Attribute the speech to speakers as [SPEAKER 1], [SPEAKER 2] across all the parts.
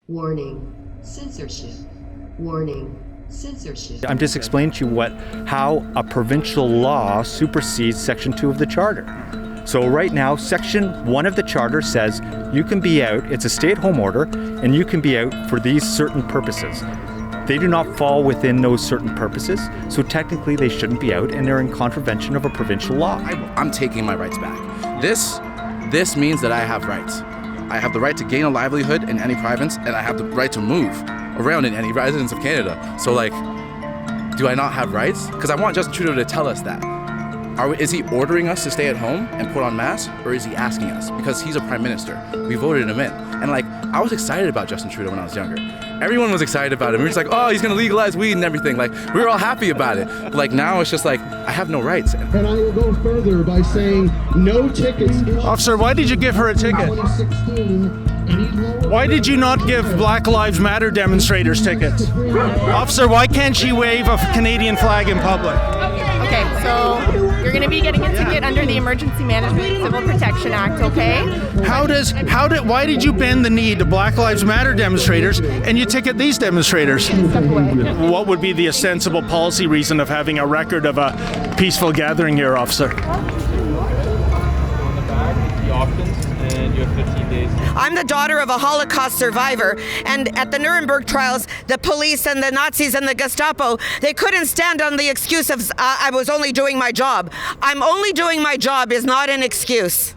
[SPEAKER 1] Warning, censorship. Warning, censorship.
[SPEAKER 2] I'm just explaining to you how a provincial law supersedes Section 2 of the Charter. So right now, Section 1 of the Charter says you can be out, it's a stay-at-home order, and you can be out for these certain purposes. They do not fall within those certain purposes, so technically they shouldn't be out, and they're in contravention of a provincial law.
[SPEAKER 3] I'm taking my rights back. This means that I have rights. I have the right to gain a livelihood in any province, and I have the right to move around in any residence of Canada. So, do I not have rights? Because I want Justin Trudeau to tell us that. Is he ordering us to stay at home and put on masks, or is he asking us? Because he's a prime minister. We voted him in. And I was excited about Justin Trudeau when I was younger. Everyone was excited about him. We were just oh, he's gonna legalize weed and everything. We were all happy about it. But now it's just I have no rights.
[SPEAKER 4] And I will go further by saying no tickets.
[SPEAKER 5] Officer, why did you give her a ticket?
[SPEAKER 4] 2016.
[SPEAKER 5] Why did you not give Black Lives Matter demonstrators tickets? Officer, why can't she wave a Canadian flag in public?
[SPEAKER 6] Okay, so you're going to be getting a ticket under the Emergency Management and Civil Protection Act, okay?
[SPEAKER 5] Why did you bend the knee to Black Lives Matter demonstrators and you ticket these demonstrators?
[SPEAKER 6] Step away.
[SPEAKER 5] What would be the ostensible policy reason of having a record of a peaceful gathering here, officer?
[SPEAKER 7] I'm the daughter of a Holocaust survivor, and at the Nuremberg trials, the police and the Nazis and the Gestapo, they couldn't stand on the excuse of I was only doing my job. I'm only doing my job is not an excuse.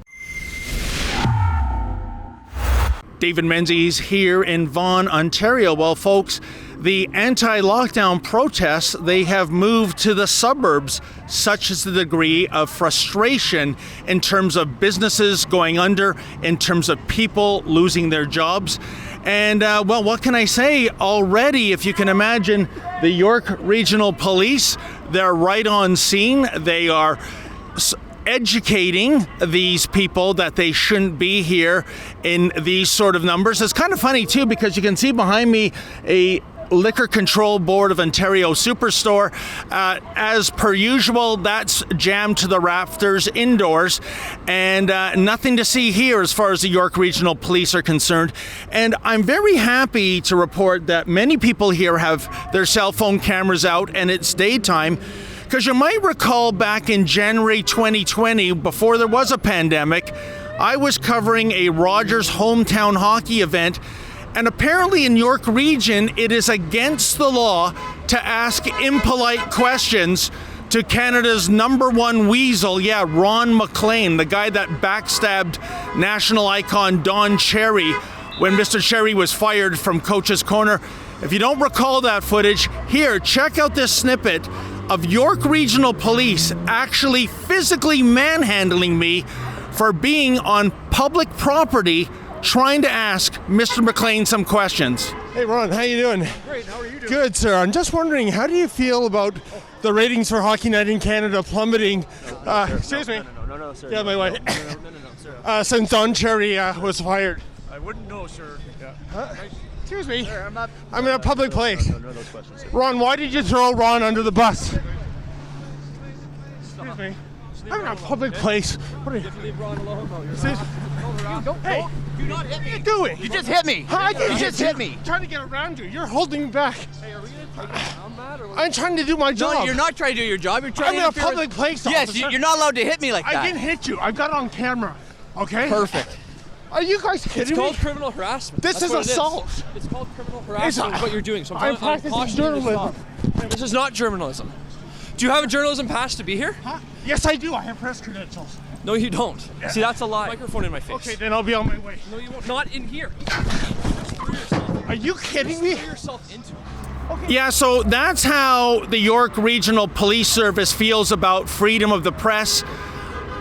[SPEAKER 5] David Menzies here in Vaughan, Ontario. Well, folks, the anti-lockdown protests, they have moved to the suburbs. Such is the degree of frustration in terms of businesses going under, in terms of people losing their jobs. And, well, what can I say? Already, if you can imagine, the York Regional Police, they're right on scene. They are educating these people that they shouldn't be here in these sort of numbers. It's kind of funny, too, because you can see behind me a Liquor Control Board of Ontario Superstore. As per usual, that's jammed to the rafters indoors, and nothing to see here as far as the York Regional Police are concerned. And I'm very happy to report that many people here have their cell phone cameras out, and it's daytime. Because you might recall back in January 2020, before there was a pandemic, I was covering a Rogers hometown hockey event. And apparently in York Region, it is against the law to ask impolite questions to Canada's number one weasel, Ron MacLean, the guy that backstabbed national icon Don Cherry when Mr. Cherry was fired from Coach's Corner. If you don't recall that footage, here, check out this snippet of York Regional Police actually physically manhandling me for being on public property trying to ask Mr. MacLean some questions. Hey Ron, how you doing?
[SPEAKER 8] Great, how are you doing?
[SPEAKER 5] Good, sir. I'm just wondering, how do you feel about the ratings for Hockey Night in Canada plummeting? Excuse me?
[SPEAKER 8] No, sir.
[SPEAKER 5] Yeah, my wife.
[SPEAKER 8] No, sir.
[SPEAKER 5] Since Don Cherry was fired.
[SPEAKER 8] I wouldn't know, sir. Yeah.
[SPEAKER 5] Huh? Excuse me?
[SPEAKER 8] Sir,
[SPEAKER 5] I'm in a public place.
[SPEAKER 8] No, those questions, sir.
[SPEAKER 5] Ron, why did you throw Ron under the bus? Excuse me. I'm in a public place. What are you?
[SPEAKER 8] Leave Ron alone.
[SPEAKER 5] Hey,
[SPEAKER 8] do not hit me.
[SPEAKER 5] what are you doing?
[SPEAKER 8] You just hit me.
[SPEAKER 5] I didn't
[SPEAKER 8] You just hit me.
[SPEAKER 5] I'm trying to get around you. You're holding me back.
[SPEAKER 8] Hey, are we gonna take it down bad or what?
[SPEAKER 5] I'm trying to do my job.
[SPEAKER 8] No, you're not trying to do your job. You're trying
[SPEAKER 5] I'm
[SPEAKER 8] to
[SPEAKER 5] in a
[SPEAKER 8] interfere
[SPEAKER 5] public
[SPEAKER 8] with-
[SPEAKER 5] place,
[SPEAKER 8] Yes,
[SPEAKER 5] officer.
[SPEAKER 8] you're not allowed to hit me like that.
[SPEAKER 5] I didn't hit you. I've got it on camera. Okay?
[SPEAKER 8] Perfect.
[SPEAKER 5] Are you guys kidding
[SPEAKER 9] It's
[SPEAKER 5] me?
[SPEAKER 9] called criminal harassment.
[SPEAKER 5] This
[SPEAKER 9] That's
[SPEAKER 5] is
[SPEAKER 9] what it
[SPEAKER 5] assault.
[SPEAKER 9] It's called criminal harassment. Is what you're doing. So
[SPEAKER 5] I'm
[SPEAKER 9] I'm
[SPEAKER 5] practicing
[SPEAKER 9] cautioning you to
[SPEAKER 5] journalism.
[SPEAKER 9] stop. This is not journalism. Do you have a journalism pass to be here?
[SPEAKER 5] Huh? Yes, I do. I have press credentials.
[SPEAKER 9] No, you don't. See, that's a lie. Microphone in my face.
[SPEAKER 5] Okay, then I'll be on my way.
[SPEAKER 9] No, you won't. Not in here.
[SPEAKER 5] Are you kidding me?
[SPEAKER 9] Throw yourself into it.
[SPEAKER 5] Yeah, so that's how the York Regional Police Service feels about freedom of the press.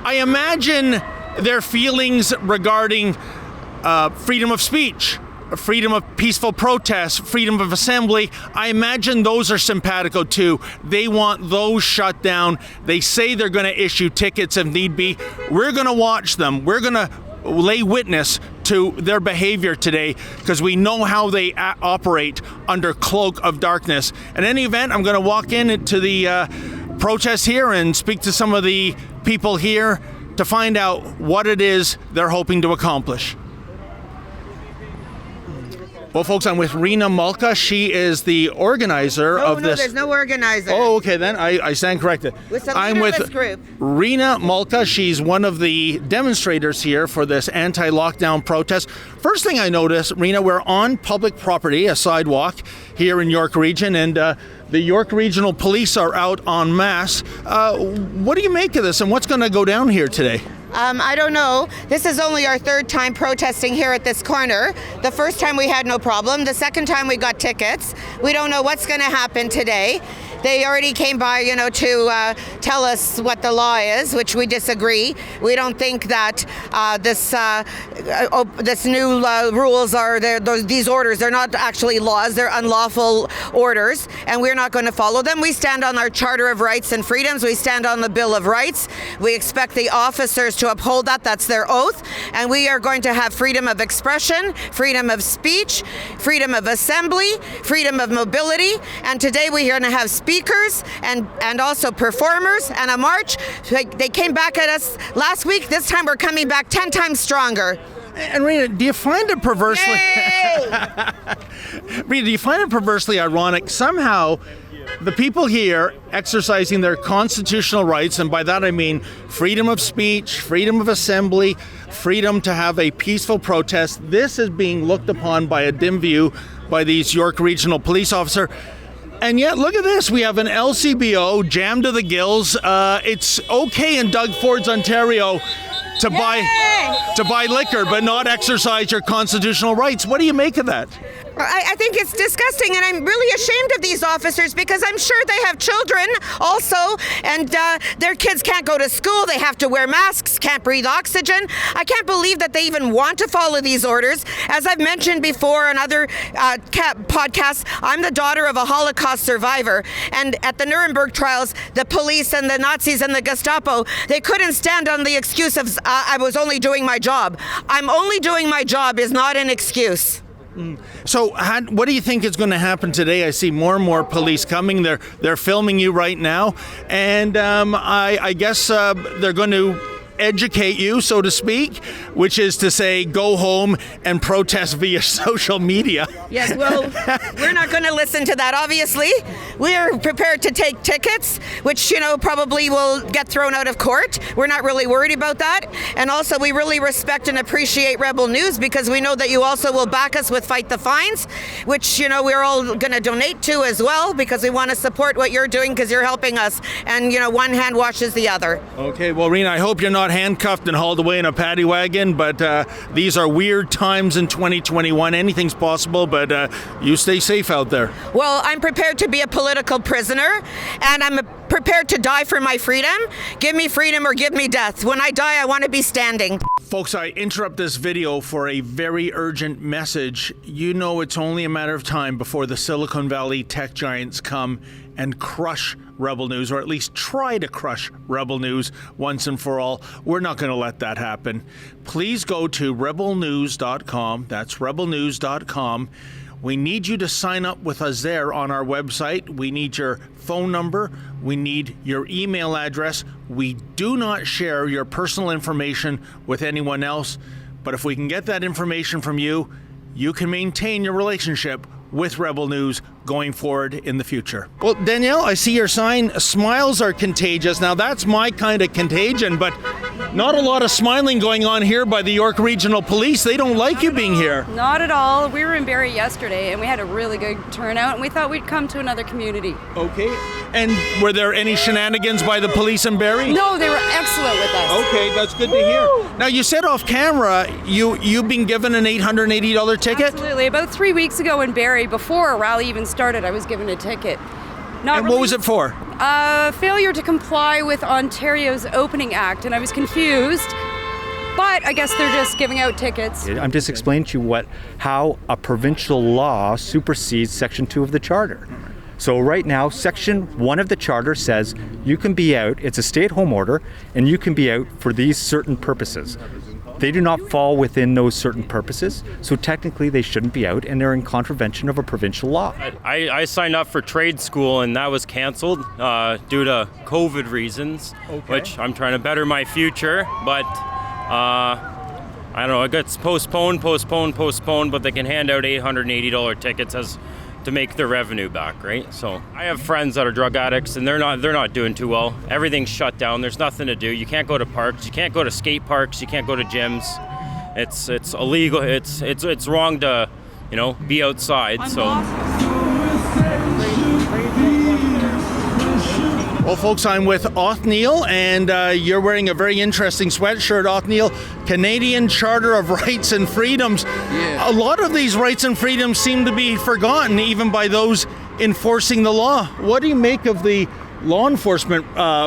[SPEAKER 5] I imagine their feelings regarding freedom of speech, freedom of peaceful protest, freedom of assembly, I imagine those are simpatico too. They want those shut down. They say they're going to issue tickets if need be. We're going to watch them. We're going to lay witness to their behavior today because we know how they operate under cloak of darkness. In any event, I'm going to walk into the protest here and speak to some of the people here to find out what it is they're hoping to accomplish. Well, folks, I'm with Reena Malka. She is the organizer of this.
[SPEAKER 7] No, there's no organizer.
[SPEAKER 5] Oh, okay, then I stand corrected.
[SPEAKER 7] It's a
[SPEAKER 5] I'm with
[SPEAKER 7] leaderless group.
[SPEAKER 5] Reena Malka. She's one of the demonstrators here for this anti-lockdown protest. First thing I noticed, Reena, we're on public property, a sidewalk here in York Region, and the York Regional Police are out en masse. What do you make of this, and what's going to go down here today?
[SPEAKER 7] I don't know. This is only our third time protesting here at this corner. The first time we had no problem. The second time we got tickets. We don't know what's going to happen today. They already came by, to tell us what the law is, which we disagree. We don't think that this new rules are these orders. They're not actually laws. They're unlawful orders, and we're not going to follow them. We stand on our Charter of Rights and Freedoms. We stand on the Bill of Rights. We expect the officers to uphold that. That's their oath, and we are going to have freedom of expression, freedom of speech, freedom of assembly, freedom of mobility, and today we're going to have speakers and also performers and a march. They came back at us last week. This time we're coming back 10 times stronger.
[SPEAKER 5] And Reena, do you find it perversely Reena, do you find it perversely ironic somehow the people here exercising their constitutional rights, and by that I mean freedom of speech, freedom of assembly, freedom to have a peaceful protest, this is being looked upon by a dim view by these York Regional Police officer. And yet, look at this. We have an LCBO jammed to the gills. It's okay in Doug Ford's Ontario to buy liquor, but not exercise your constitutional rights. What do you make of that?
[SPEAKER 7] I think it's disgusting, and I'm really ashamed of these officers because I'm sure they have children also, and their kids can't go to school. They have to wear masks, can't breathe oxygen. I can't believe that they even want to follow these orders. As I've mentioned before on other podcasts, I'm the daughter of a Holocaust survivor, and at the Nuremberg trials, the police and the Nazis and the Gestapo, they couldn't stand on the excuse of I was only doing my job. I'm only doing my job is not an excuse.
[SPEAKER 5] So what do you think is going to happen today? I see more and more police coming. They're filming you right now. And I guess they're going to educate you, so to speak, which is to say go home and protest via social media.
[SPEAKER 7] Yes, well, we're not going to listen to that, obviously. We're prepared to take tickets, which, probably will get thrown out of court. We're not really worried about that. And also, we really respect and appreciate Rebel News because we know that you also will back us with Fight the Fines, which, we're all going to donate to as well because we want to support what you're doing because you're helping us. And, one hand washes the other.
[SPEAKER 5] Okay, well, Reena, I hope you're not handcuffed and hauled away in a paddy wagon, but these are weird times in 2021. Anything's possible, but you stay safe out there.
[SPEAKER 7] Well, I'm prepared to be a political prisoner, and I'm prepared to die for my freedom. Give me freedom or give me death. When I die, I want to be standing.
[SPEAKER 5] Folks, I interrupt this video for a very urgent message. You know it's only a matter of time before the Silicon Valley tech giants come and crush Rebel News, or at least try to crush Rebel News once and for all. We're not going to let that happen. Please go to rebelnews.com. That's rebelnews.com. We need you to sign up with us there on our website. We need your phone number. We need your email address. We do not share your personal information with anyone else. But if we can get that information from you, you can maintain your relationship with Rebel News going forward in the future. Well, Danielle, I see your sign, smiles are contagious. Now that's my kind of contagion, but not a lot of smiling going on here by the York Regional Police. They don't like you being here.
[SPEAKER 10] Not at all. We were in Barrie yesterday and we had a really good turnout and we thought we'd come to another community.
[SPEAKER 5] Okay. And were there any shenanigans by the police in Barrie?
[SPEAKER 10] No, they were excellent with us.
[SPEAKER 5] Okay, that's good to hear. Now you said off camera you've been given an $880 ticket?
[SPEAKER 10] Absolutely. About 3 weeks ago in Barrie, before a rally even started, I was given a ticket.
[SPEAKER 5] And what was it for?
[SPEAKER 10] Failure to comply with Ontario's Opening Act, and I was confused. But I guess they're just giving out tickets.
[SPEAKER 2] I'm just explaining to you how a provincial law supersedes Section 2 of the Charter. So right now, Section 1 of the Charter says you can be out, it's a stay-at-home order, and you can be out for these certain purposes. They do not fall within those certain purposes, so technically they shouldn't be out, and they're in contravention of a provincial law.
[SPEAKER 11] I signed up for trade school, and that was canceled due to COVID reasons, which I'm trying to better my future, but I don't know, it gets postponed, but they can hand out $880 tickets to make their revenue back, right? So I have friends that are drug addicts, and they're not doing too well. Everything's shut down. There's nothing to do. You can't go to parks. You can't go to skate parks. You can't go to gyms. It's illegal. It's wrong to, be outside. So.
[SPEAKER 5] Well, folks, I'm with Othniel, and you're wearing a very interesting sweatshirt, Othniel. Canadian Charter of Rights and Freedoms.
[SPEAKER 3] Yeah.
[SPEAKER 5] A lot of these rights and freedoms seem to be forgotten, even by those enforcing the law. What do you make of the law enforcement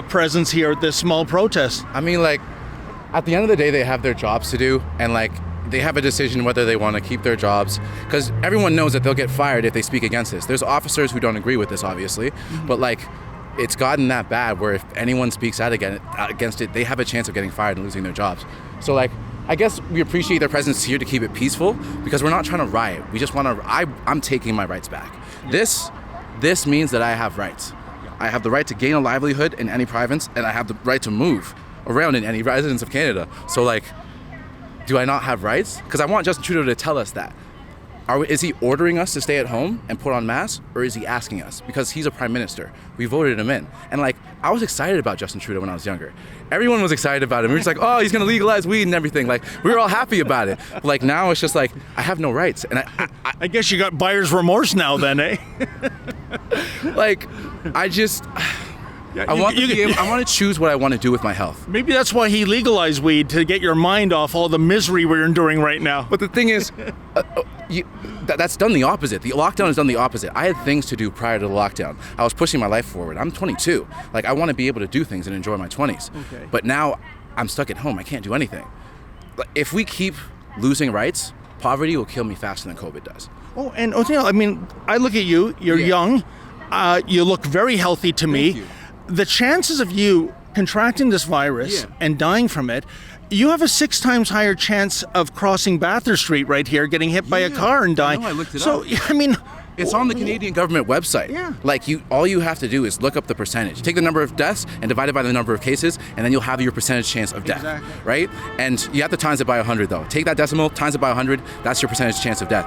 [SPEAKER 5] presence here at this small protest?
[SPEAKER 3] I mean, like, at the end of the day, they have their jobs to do, and like, they have a decision whether they want to keep their jobs, because everyone knows that they'll get fired if they speak against this. There's officers who don't agree with this, obviously, but like, it's gotten that bad where if anyone speaks out against it, they have a chance of getting fired and losing their jobs. So like, I guess we appreciate their presence here to keep it peaceful, because we're not trying to riot. We just want to, I'm taking my rights back. This means that I have rights. I have the right to gain a livelihood in any province, and I have the right to move around in any residence of Canada. So like, do I not have rights? Because I want Justin Trudeau to tell us that. Is he ordering us to stay at home and put on masks, or is he asking us? Because he's a prime minister. We voted him in. And like, I was excited about Justin Trudeau when I was younger. Everyone was excited about him. We were just like, oh, he's gonna legalize weed and everything. Like, we were all happy about it. But like, now it's just like, I have no rights. And
[SPEAKER 5] I guess you got buyer's remorse now then, eh?
[SPEAKER 3] like, I want to choose what I want to do with my health.
[SPEAKER 5] Maybe that's why he legalized weed, to get your mind off all the misery we're enduring right now.
[SPEAKER 3] But the thing is, that's done the opposite. The lockdown has done the opposite. I had things to do prior to the lockdown. I was pushing my life forward. I'm 22. Like, I want to be able to do things and enjoy my 20s.
[SPEAKER 5] Okay.
[SPEAKER 3] But now I'm stuck at home. I can't do anything. If we keep losing rights, poverty will kill me faster than COVID does.
[SPEAKER 5] Oh, and Othniel, I mean, I look at you. You're young. You look very healthy to me.
[SPEAKER 3] Thank you.
[SPEAKER 5] The chances of you contracting this virus and dying from it, you have a 6 times higher chance of crossing Bathurst Street right here, getting hit by a car and dying.
[SPEAKER 3] I looked it
[SPEAKER 5] up. I mean,
[SPEAKER 3] it's on the Canadian government website.
[SPEAKER 5] Yeah.
[SPEAKER 3] Like, all you have to do is look up the percentage. Take the number of deaths and divide it by the number of cases, and then you'll have your percentage chance of death.
[SPEAKER 5] Exactly.
[SPEAKER 3] Right? And you have to times it by 100 though. Take that decimal, times it by 100, that's your percentage chance of death.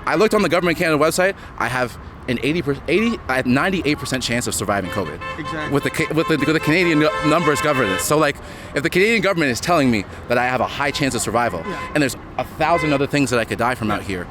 [SPEAKER 3] I looked on the Government Canada website, I have an 98% chance of surviving COVID.
[SPEAKER 5] Exactly.
[SPEAKER 3] With the Canadian numbers governance. So like, if the Canadian government is telling me that I have a high chance of survival, and there's 1,000 other things that I could die from out here,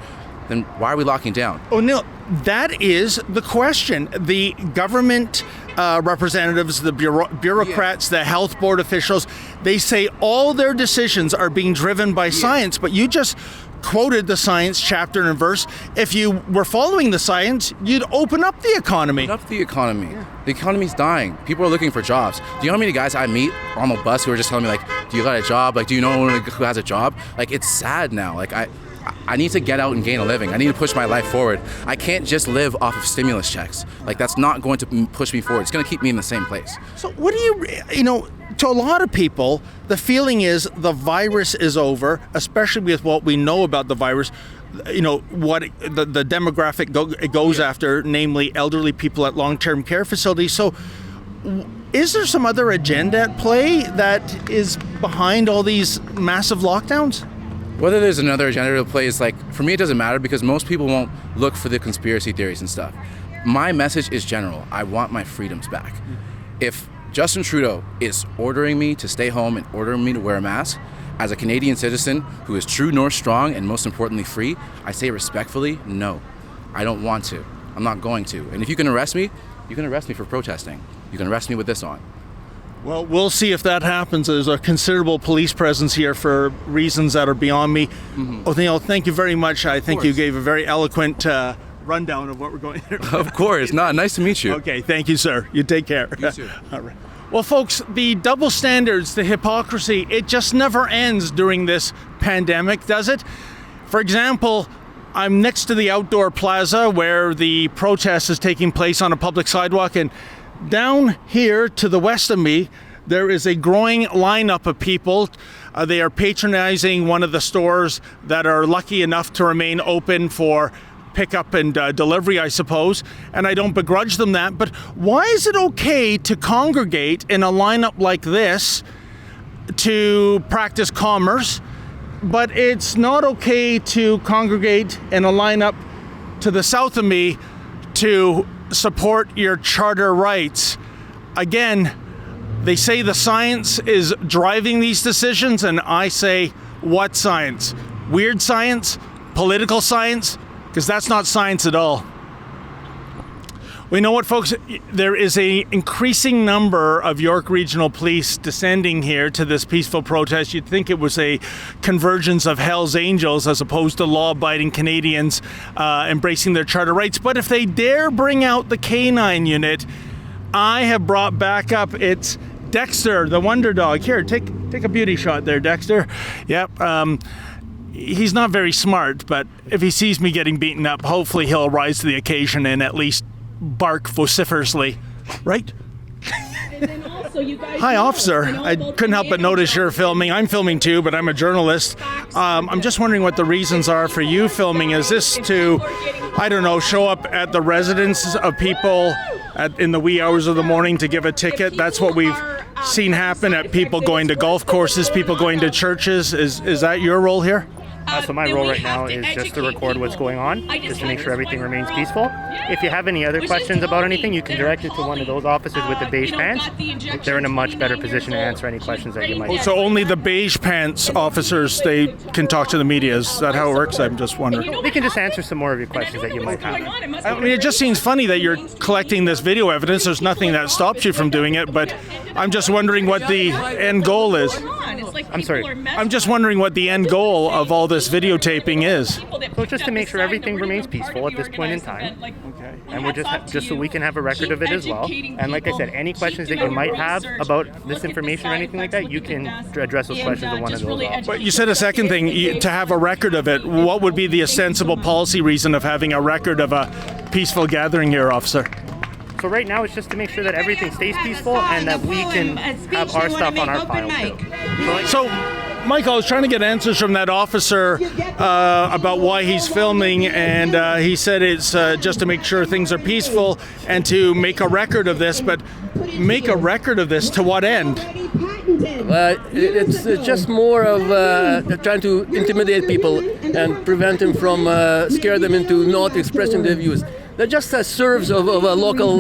[SPEAKER 3] then why are we locking down?
[SPEAKER 5] Neil, that is the question. The government representatives, the bureaucrats, the health board officials, they say all their decisions are being driven by science, but you just quoted the science chapter and verse. If you were following the science, you'd open up the economy.
[SPEAKER 3] Open up the economy. Yeah. The economy's dying. People are looking for jobs. Do you know how many guys I meet on the bus who are just telling me, like, do you got a job? Like, do you know anyone who has a job? Like, it's sad now. Like, I need to get out and gain a living. I need to push my life forward. I can't just live off of stimulus checks. Like, that's not going to push me forward. It's going to keep me in the same place.
[SPEAKER 5] So what do you to a lot of people, the feeling is the virus is over, especially with what we know about the virus. What the demographic goes after, namely elderly people at long-term care facilities. So is there some other agenda at play that is behind all these massive lockdowns?
[SPEAKER 3] Whether there's another agenda at play is like, for me it doesn't matter, because most people won't look for the conspiracy theories and stuff. My message is general. I want my freedoms back. If Justin Trudeau is ordering me to stay home and ordering me to wear a mask, as a Canadian citizen who is true north strong and most importantly free, I say respectfully, no, I don't want to. I'm not going to. And if you can arrest me, you can arrest me for protesting. You can arrest me with this on.
[SPEAKER 5] Well, we'll see if that happens. There's a considerable police presence here for reasons that are beyond me. Othniel, thank you very much. I think you gave a very eloquent rundown of what we're going through.
[SPEAKER 3] Of course. Nice to meet you.
[SPEAKER 5] Okay, thank you, sir. You take care.
[SPEAKER 3] You too.
[SPEAKER 5] All right. Well, folks, the double standards, the hypocrisy, it just never ends during this pandemic, does it? For example, I'm next to the outdoor plaza where the protest is taking place on a public sidewalk, and down here to the west of me, there is a growing lineup of people. They are patronizing one of the stores that are lucky enough to remain open for pickup and delivery, I suppose, and I don't begrudge them that. But why is it okay to congregate in a lineup like this to practice commerce, but it's not okay to congregate in a lineup to the south of me to support your charter rights. Again, they say the science is driving these decisions, and I say, what science? Weird science? Political science? Because that's not science at all. We know what, folks, there is a increasing number of York Regional Police descending here to this peaceful protest. You'd think it was a convergence of Hell's Angels as opposed to law-abiding Canadians embracing their charter rights. But if they dare bring out the K9 unit, I have brought back up its Dexter, the wonder dog. Here, take a beauty shot there, Dexter. Yep. He's not very smart, but if he sees me getting beaten up, hopefully he'll rise to the occasion and at least bark vociferously, right? Hi, officer. I couldn't help but notice you're filming. I'm filming too, but I'm a journalist. I'm just wondering what the reasons are for you filming. Is this to, I don't know, show up at the residences of people in the wee hours of the morning to give a ticket? That's what we've seen happen at people going to golf courses, people going to churches. Is that your role here?
[SPEAKER 12] So my role right now is just to record what's going on, just to make sure everything remains peaceful. If you have any other questions about anything, you can direct it to one of those officers with the beige pants. They're in a much better position to answer any questions that you might have.
[SPEAKER 5] So only the beige pants officers, they can talk to the media. Is that how it works? I'm just wondering.
[SPEAKER 12] They can just answer some more of your questions that you might have.
[SPEAKER 5] I mean, it just seems funny that you're collecting this video evidence. There's nothing that stops you from doing it, but I'm just wondering what the end goal is.
[SPEAKER 12] I'm sorry.
[SPEAKER 5] I'm just wondering what the end goal of all this videotaping is.
[SPEAKER 12] So it's just to make sure everything remains peaceful at this point in time. Okay. And we're just so we can have a record of it as well. And like I said, any questions that you might have about this information or anything like that, you can address those questions to one of those officers.
[SPEAKER 5] But you said a second thing, to have a record of it. What would be the ostensible policy reason of having a record of a peaceful gathering here, officer?
[SPEAKER 12] So right now it's just to make sure that everything stays peaceful and that we can have our stuff on our file too.
[SPEAKER 5] So, Michael, I was trying to get answers from that officer about why he's filming, and he said it's just to make sure things are peaceful and to make a record of this, but make a record of this to what end?
[SPEAKER 13] It's just more of trying to intimidate people and prevent them from scare them into not expressing their views. They're just serves of a local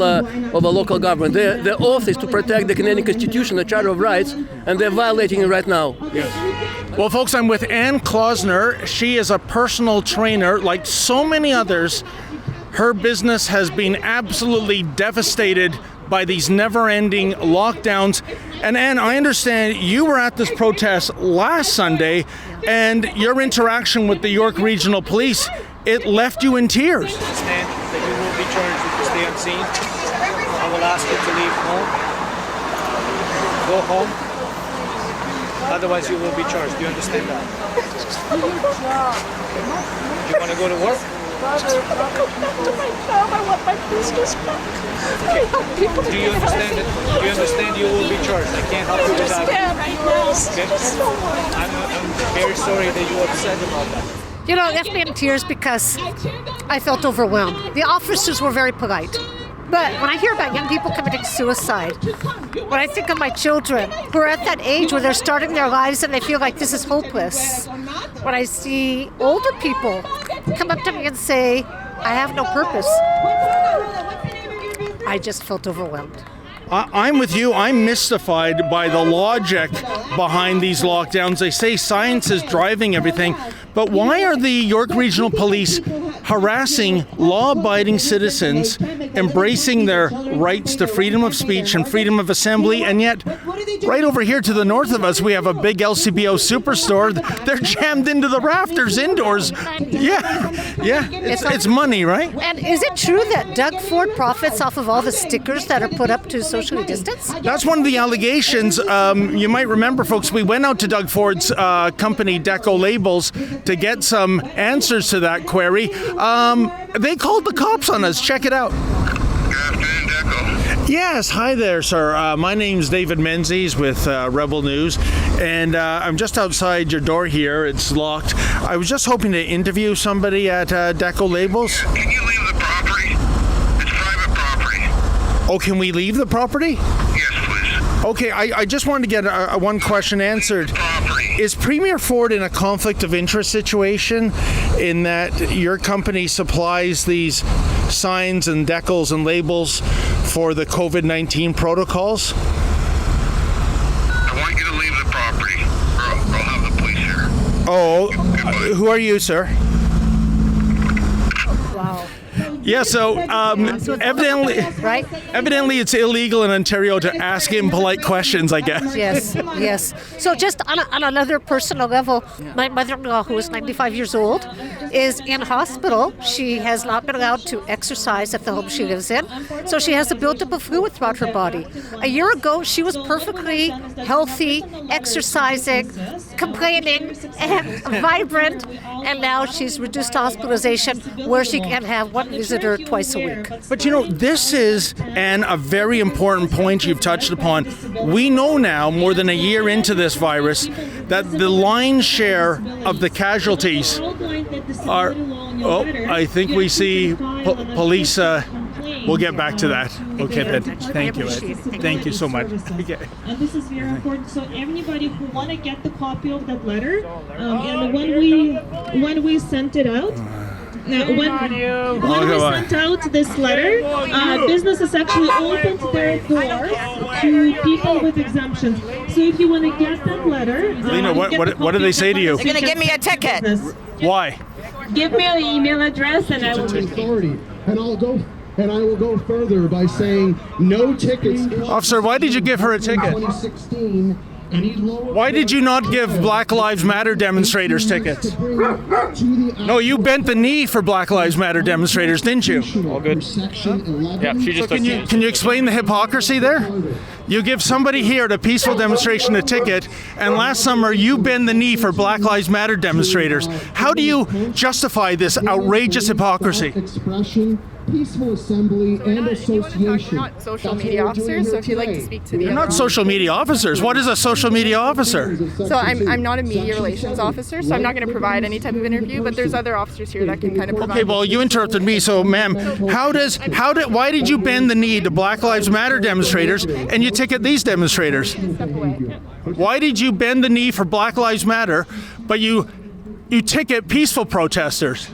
[SPEAKER 13] government. Their oath is to protect the Canadian Constitution, the Charter of Rights, and they're violating it right now.
[SPEAKER 5] Yes. Well, folks, I'm with Ann Klausner. She is a personal trainer. Like so many others, her business has been absolutely devastated by these never-ending lockdowns. And Ann, I understand you were at this protest last Sunday, and your interaction with the York Regional Police, it left you in tears.
[SPEAKER 14] Understand that you will be charged if you stay unseen. I will ask you to leave home. Go home. Otherwise you will be charged. Do you understand that? Do you want to go to work?
[SPEAKER 15] I want to my job. I want my business back.
[SPEAKER 14] Okay. Do you understand that? Do you understand you will be charged? I can't help you with that. Okay? I'm very sorry that you're upset about that.
[SPEAKER 16] You know, it left me in tears because I felt overwhelmed. The officers were very polite. But when I hear about young people committing suicide, when I think of my children who are at that age where they're starting their lives and they feel like this is hopeless, when I see older people come up to me and say, I have no purpose, I just felt overwhelmed.
[SPEAKER 5] I'm with you. I'm mystified by the logic behind these lockdowns. They say science is driving everything, but why are the York Regional Police harassing law-abiding citizens, embracing their rights to freedom of speech and freedom of assembly, and yet right over here to the north of us we have a big LCBO superstore. They're jammed into the rafters indoors. Yeah, it's money, right?
[SPEAKER 16] And is it true that Doug Ford profits off of all the stickers that are put up to socially distance?
[SPEAKER 5] That's one of the allegations. You might remember, folks, we went out to Doug Ford's company, Deco Labels, to get some answers to that query. They called the cops on us. Check it out.
[SPEAKER 17] Good afternoon, Deco.
[SPEAKER 5] Yes, hi there, sir. My name's David Menzies with Rebel News, and I'm just outside your door here. It's locked. I was just hoping to interview somebody at Deco Labels.
[SPEAKER 17] Can you leave the property? It's private property.
[SPEAKER 5] Oh, can we leave the property?
[SPEAKER 17] Yes, please.
[SPEAKER 5] Okay, I just wanted to get one question answered.
[SPEAKER 17] Property.
[SPEAKER 5] Is Premier Ford in a conflict of interest situation in that your company supplies these signs and decals and labels for the COVID-19 protocols?
[SPEAKER 17] I want you to leave the property, or I'll have the police here.
[SPEAKER 5] Oh, who are you, sir?
[SPEAKER 16] Wow.
[SPEAKER 5] Yeah, so evidently it's illegal in Ontario to ask impolite questions, I guess.
[SPEAKER 16] Yes. So just on another personal level, my mother-in-law, who is 95 years old, is in hospital. She has not been allowed to exercise at the home she lives in, so she has a buildup of fluid throughout her body. A year ago, she was perfectly healthy, exercising, complaining, and vibrant, and now she's reduced to hospitalization where she can have one visitor twice a week.
[SPEAKER 5] But you know, this is a very important point you've touched upon. We know now, more than a year into this virus, that the lion's share of the casualties are... Oh, I think we see police... We'll get back to that. Okay, then. Thank you, Ed. Thank you so much. Okay.
[SPEAKER 15] And this is very important. So anybody who want to get the copy of that letter, and when we sent it out, when we sent out this letter, businesses actually opened their doors to people with exemptions. So if you want to get that letter,
[SPEAKER 5] Lena, what do they say to you?
[SPEAKER 7] They're going to give me a ticket.
[SPEAKER 5] Why?
[SPEAKER 15] Give me an email address and I will give
[SPEAKER 4] authority. And I will go further by saying no tickets.
[SPEAKER 5] Officer, why did you give her a ticket?
[SPEAKER 4] 2016.
[SPEAKER 5] Why did you not give Black Lives Matter demonstrators tickets? No, you bent the knee for Black Lives Matter demonstrators, didn't you?
[SPEAKER 12] All good. Yeah, she just
[SPEAKER 5] Can you explain the hypocrisy there? You give somebody here at a peaceful demonstration a ticket, and last summer you bend the knee for Black Lives Matter demonstrators. How do you justify this outrageous hypocrisy?
[SPEAKER 4] Expression, peaceful assembly, and association.
[SPEAKER 6] Not social media officers, so if you'd like to speak to the
[SPEAKER 5] You're not social media officers. What is a social media officer?
[SPEAKER 6] So I'm not a media relations officer, so I'm not going to provide any type of interview, but there's other officers here that can kind of provide.
[SPEAKER 5] Okay, well, you interrupted me, so ma'am, why did you bend the knee to Black Lives Matter demonstrators and you ticket these demonstrators? Why did you bend the knee for Black Lives Matter, but you ticket peaceful protesters?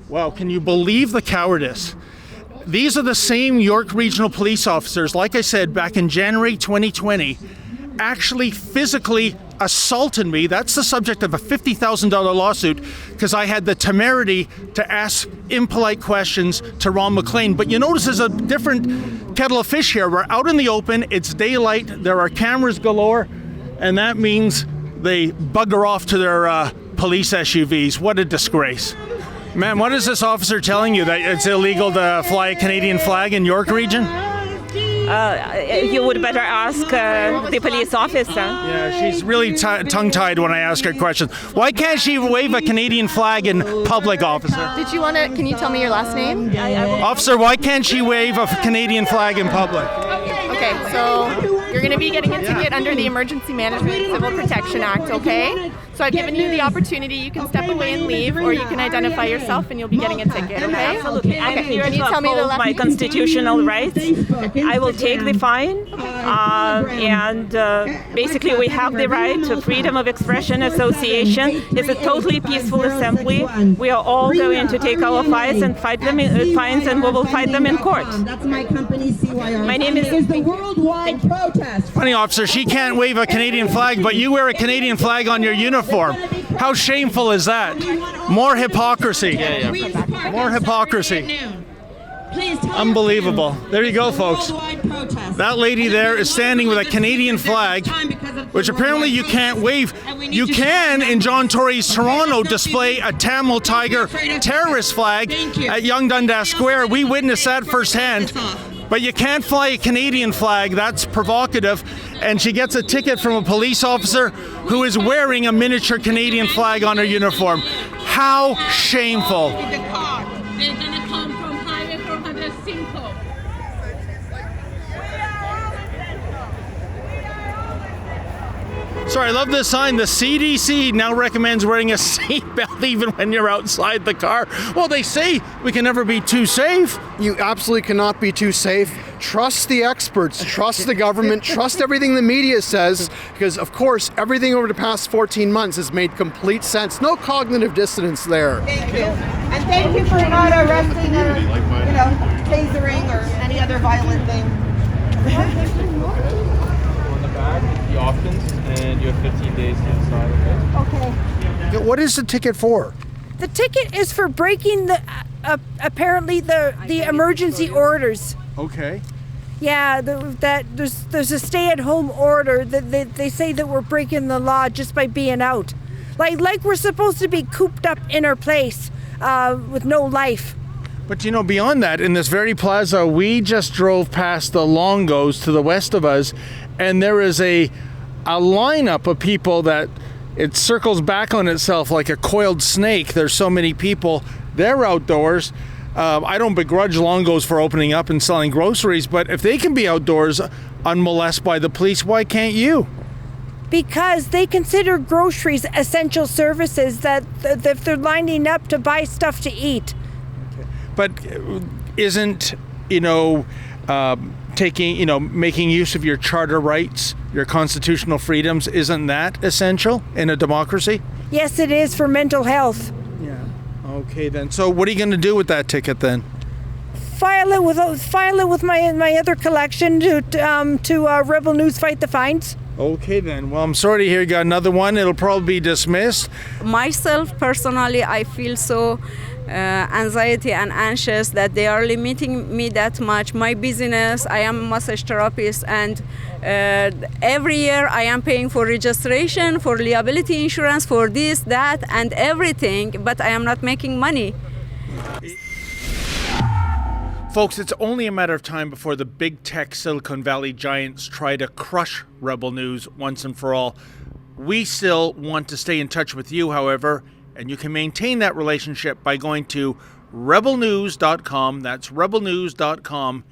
[SPEAKER 5] Wow, can you believe the cowardice? These are the same York Regional Police officers, like I said, back in January 2020, actually physically assaulted me. That's the subject of a $50,000 lawsuit because I had the temerity to ask impolite questions to Ron McLean. But you notice there's a different kettle of fish here. We're out in the open, it's daylight, there are cameras galore, and that means they bugger off to their police SUVs. What a disgrace. Ma'am, what is this officer telling you, that it's illegal to fly a Canadian flag in York Region?
[SPEAKER 18] You would better ask the police officer.
[SPEAKER 5] Yeah, she's really tongue-tied when I ask her questions. Why can't she wave a Canadian flag in public, officer?
[SPEAKER 6] Can you tell me your last name?
[SPEAKER 5] Officer, why can't she wave a Canadian flag in public?
[SPEAKER 6] Okay, so you're going to be getting a ticket under the Emergency Management Civil Protection Act, okay? So I've given you the opportunity. You can step away and leave, or you can identify yourself and you'll be getting a ticket, okay?
[SPEAKER 18] Absolutely. I'm
[SPEAKER 6] Okay,
[SPEAKER 18] here
[SPEAKER 6] can you
[SPEAKER 18] to
[SPEAKER 6] tell me the
[SPEAKER 18] uphold
[SPEAKER 6] last
[SPEAKER 18] my
[SPEAKER 6] name?
[SPEAKER 18] constitutional rights. I will take the fine, and basically we have the right to freedom of expression, association. It's a totally peaceful assembly. We are all going to take our fines and fight them fines, and we will fight them in court.
[SPEAKER 15] That's my company, CYR.
[SPEAKER 18] My name is
[SPEAKER 15] the worldwide protest.
[SPEAKER 5] Funny, officer, she can't wave a Canadian flag, but you wear a Canadian flag on your uniform. How shameful is that? More hypocrisy. More hypocrisy. Unbelievable. There you go, folks. That lady there is standing with a Canadian flag, which apparently you can't wave. You can, in John Tory's Toronto, display a Tamil Tiger terrorist flag at Yonge Dundas Square. We witnessed that firsthand. But you can't fly a Canadian flag. That's provocative. And she gets a ticket from a police officer who is wearing a miniature Canadian flag on her uniform. How shameful.
[SPEAKER 15] They're gonna come from Highway 405.
[SPEAKER 5] Sorry, I love this sign. The CDC now recommends wearing a seatbelt even when you're outside the car. Well, they say we can never be too safe.
[SPEAKER 19] You absolutely cannot be too safe. Trust the experts, trust the government, trust everything the media says, because of course everything over the past 14 months has made complete sense. No cognitive dissonance there.
[SPEAKER 7] Thank you. And thank you for not arresting or, tasering or any other violent thing.
[SPEAKER 9] On the back, the options, and you have 15 days to decide.
[SPEAKER 7] Okay.
[SPEAKER 19] What is the ticket for?
[SPEAKER 20] The ticket is for breaking the apparently the emergency orders.
[SPEAKER 5] Okay.
[SPEAKER 20] Yeah, there's a stay-at-home order that they say that we're breaking the law just by being out, like we're supposed to be cooped up in our place with no life.
[SPEAKER 5] But beyond that, in this very plaza, we just drove past the Longos to the west of us, and there is a lineup of people that it circles back on itself like a coiled snake. There's so many people. They're outdoors. I don't begrudge Longos for opening up and selling groceries, but if they can be outdoors unmolested by the police, why can't you?
[SPEAKER 20] Because they consider groceries essential services, that if they're lining up to buy stuff to eat.
[SPEAKER 5] But isn't, making use of your charter rights, your constitutional freedoms, isn't that essential in a democracy?
[SPEAKER 20] Yes, it is for mental health.
[SPEAKER 5] Yeah. Okay, then. So what are you going to do with that ticket then?
[SPEAKER 20] File it with my other collection to Rebel News Fight the Fines.
[SPEAKER 5] Okay then. Well, I'm sorry to hear you got another one. It'll probably be dismissed.
[SPEAKER 21] Myself, personally, I feel so anxiety and anxious that they are limiting me that much. My business, I am a massage therapist, and every year I am paying for registration, for liability insurance, for this, that, and everything, but I am not making money.
[SPEAKER 5] Folks, it's only a matter of time before the big tech Silicon Valley giants try to crush Rebel News once and for all. We still want to stay in touch with you, however, and you can maintain that relationship by going to rebelnews.com. That's rebelnews.com.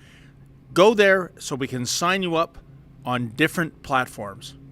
[SPEAKER 5] Go there so we can sign you up on different platforms.